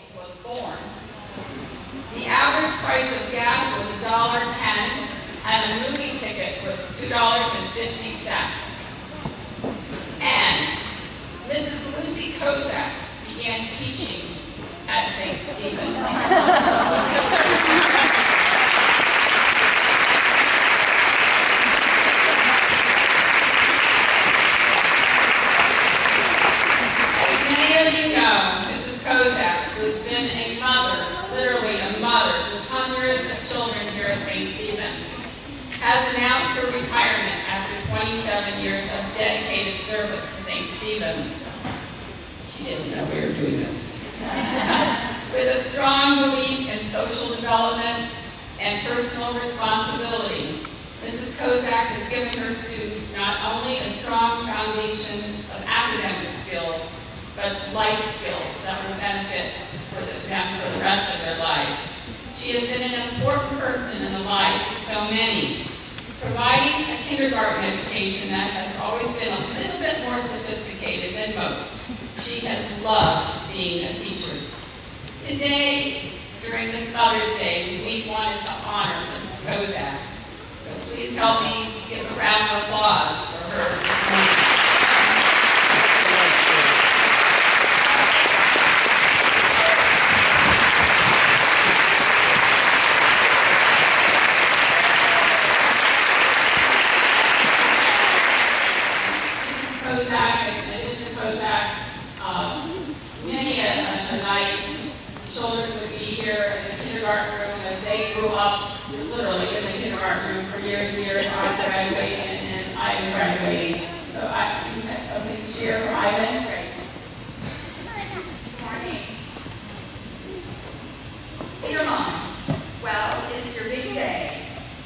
Staples was born, the average price of gas was $1.10 and a movie ticket was $2.50. And Mrs. Lucy Kozak began teaching at St. Stephen's. Kozak, who's been a mother, literally a mother, to hundreds of children here at St. Stephen's, has announced her retirement after 27 years of dedicated service to St. Stephen's. She didn't know we were doing this. With a strong belief in social development and personal responsibility, Mrs. Kozak has given her students not only a strong foundation of academic skills, but life skills that will benefit them for the rest of their lives. She has been an important person in the lives of so many, providing a kindergarten education that has always been a little bit more sophisticated than most. She has loved being a teacher. Today, during this Mother's Day, we wanted to honor Mrs. Kozak. So please help me give a round of applause for her. Many a night, children would be here in the kindergarten room as they grew up, literally in the kindergarten room for years and years. I'm graduating and I'm graduating. So you have something to share for Ivan? Great. Good morning. Dear Mom, Well, it's your big day.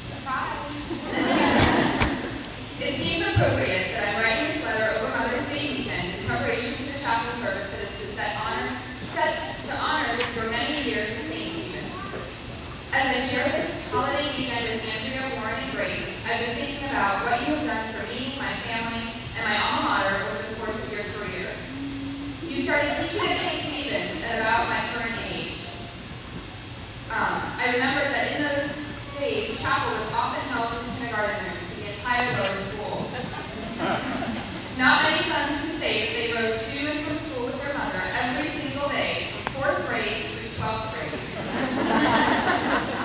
Surprise! it seems appropriate that I'm writing this letter over Mother's Day weekend in preparation for the chapel service that is set to honor your many years at St. Stephen's. As I share this holiday weekend with Andrea, Warren, and Grace, I've been thinking about what you have done for me, my family, and my alma mater over the course of your career. You started teaching at St. Stephen's at about my current age. I remember that in those days, chapel was often held in the kindergarten room for the entire lower school. Not many sons can say that they rode to and from school with their mother every single day from 4th grade through 12th grade.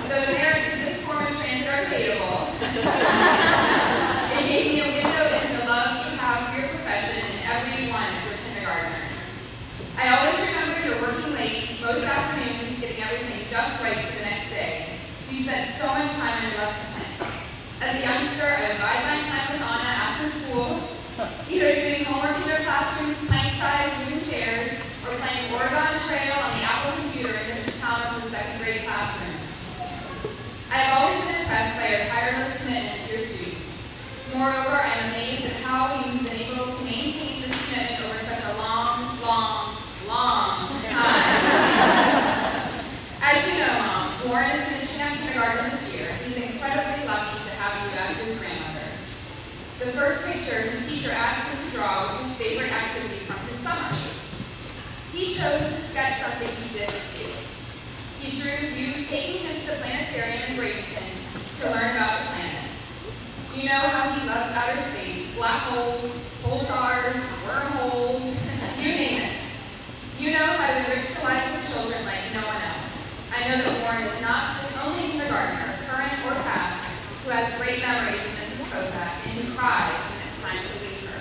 Though the merits of this form of transit are debatable, it gave me a window into the love you have for your profession and every one of your kindergartners. I always remember your working late, most afternoons, getting everything just right for the next day. You spent so much time on your lesson plans. As a youngster, I would divide my time with Anna after school, either doing homework in their classrooms, plank-sized wooden chairs, or playing Oregon Trail on the Apple computer in Mrs. Thomas's 2nd grade classroom. I have always been impressed by your tireless commitment to your students. Moreover, I am amazed at how you've been able to maintain this commitment over such a long time. As you know, Mom, Warren is finishing up kindergarten this year. He's incredibly lucky to have you as his grandmother. The first picture his teacher asked him to draw was his favorite activity from his summer. He chose to sketch something he did with you. He drew you taking him to the planetarium in Bradenton to learn about the planets. You know how he loves outer space, black holes, pulsars, wormholes, you name it. You know how to enrich the lives of children like no one else. I know that Warren is not the only kindergartner, current or past, who has great memories of Mrs. Kozak and who cries when it's time to leave her.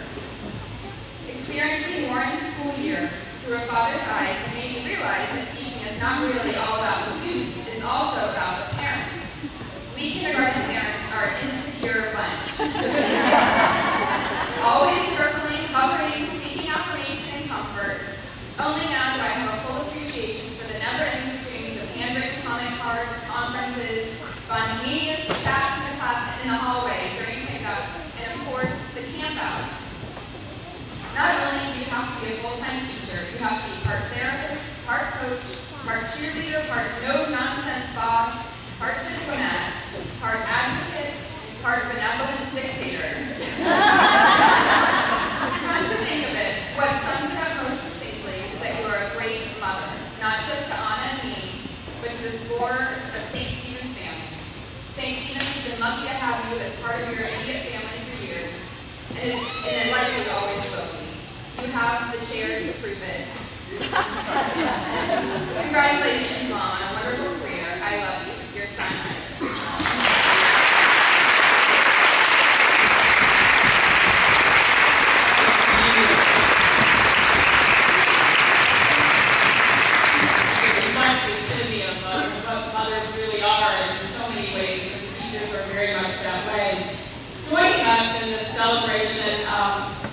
Experiencing Warren's school year through a father's eyes made me realize that teaching is not really all about the students, it's also about the parents. We kindergarten parents are an insecure bunch. Always circling, hovering, seeking affirmation and comfort. Only now do I have a full appreciation for the never-ending streams of handwritten comment cards, conferences, spontaneous chats in the hallway during pickup, and of course, the campouts. Not only do you have to be a full-time teacher, you have to be part therapist, part coach, part cheerleader, part no-nonsense boss, part diplomat, part advocate, part benevolent dictator. Come to think of it, what sums it up most succinctly is that you are a great mother, not just to honor and it likely always will be. You have the chair to prove it. Congratulations, Mom, on a wonderful career. I love you. Your son, mothers really are, and in so many ways, and the teachers are very much that way. Joining us in this celebration,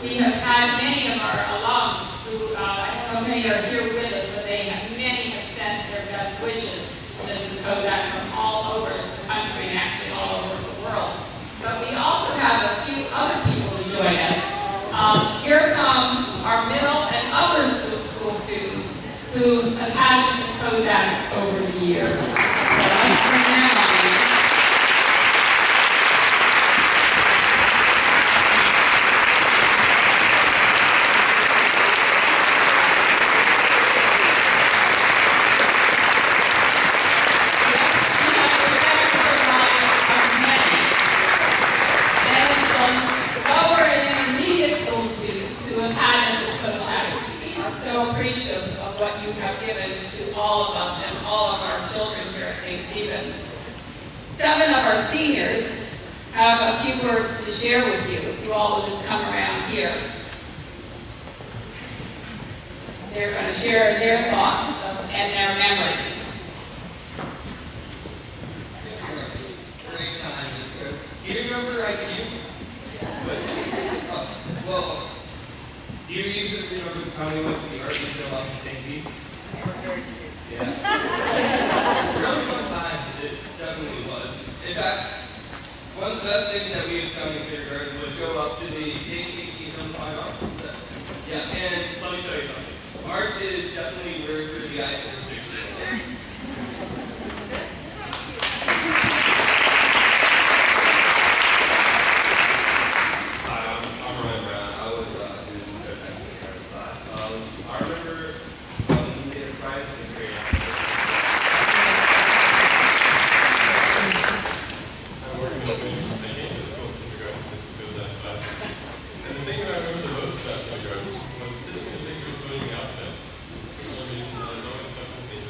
we have had many of our alum who, so many are here with us, but many have sent their best wishes to Mrs. Kozak from all over the country and actually all over the world. But we also have a few other people who join us. Here come our middle and upper school students who have had Mrs. Kozak over the years. So let's bring them on. So appreciative of what you have given to all of us and all of our children here at St. Stephen's. 7 of our seniors have a few words to share with you. If you all will just come around here. They're going to share their thoughts and their memories. Great time, this good. Do you remember IQ? Well, do you even remember the time we went to the art museum up in St. Pete? Yeah. Really fun times, it definitely was. In fact, one of the best things that we have done in kindergarten was go up to the St. Pete Museum of Fine Arts. Yeah, and let me tell you something. Art is definitely weird for the guys that are 6 years old. I remember when we did a Friday 6th grade. I worked in the same thing, the school kindergarten, Mrs. Kozak's class. And the thing that I remember the most about kindergarten was sitting in the big group putting the alphabet. For some reason, that was always stuck with me.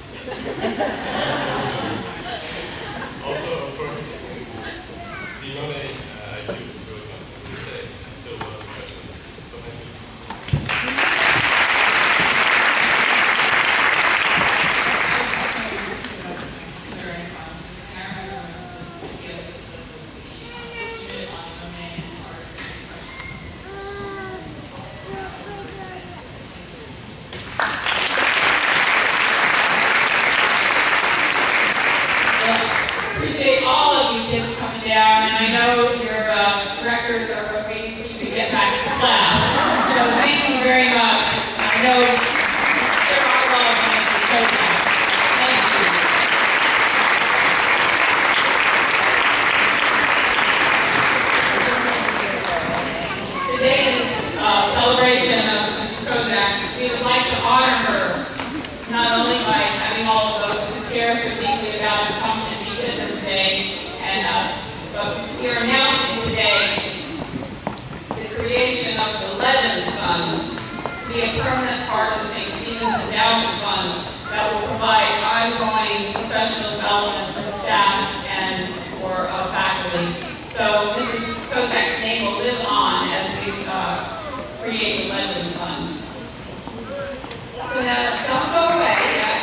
Also, of course, the Monet IQ was really fun. To this day, I still love the question. So thank you. Appreciate all of you kids coming down, and I know your directors are waiting for you to get back to class. So thank you very much. I know there are love and it's a program. Thank you. Today's celebration of Mrs. Kozak, we would like to honor her, not only by having all of those who care so deeply about her come and be with her today, but we are announcing today the creation of the Legends Fund to be a permanent part of the St. Stephen's Endowment Fund that will provide ongoing professional development for staff and for faculty. So Mrs. Kozak's name will live on as we create the Legends Fund. So now, don't go away yet.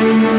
Thank you.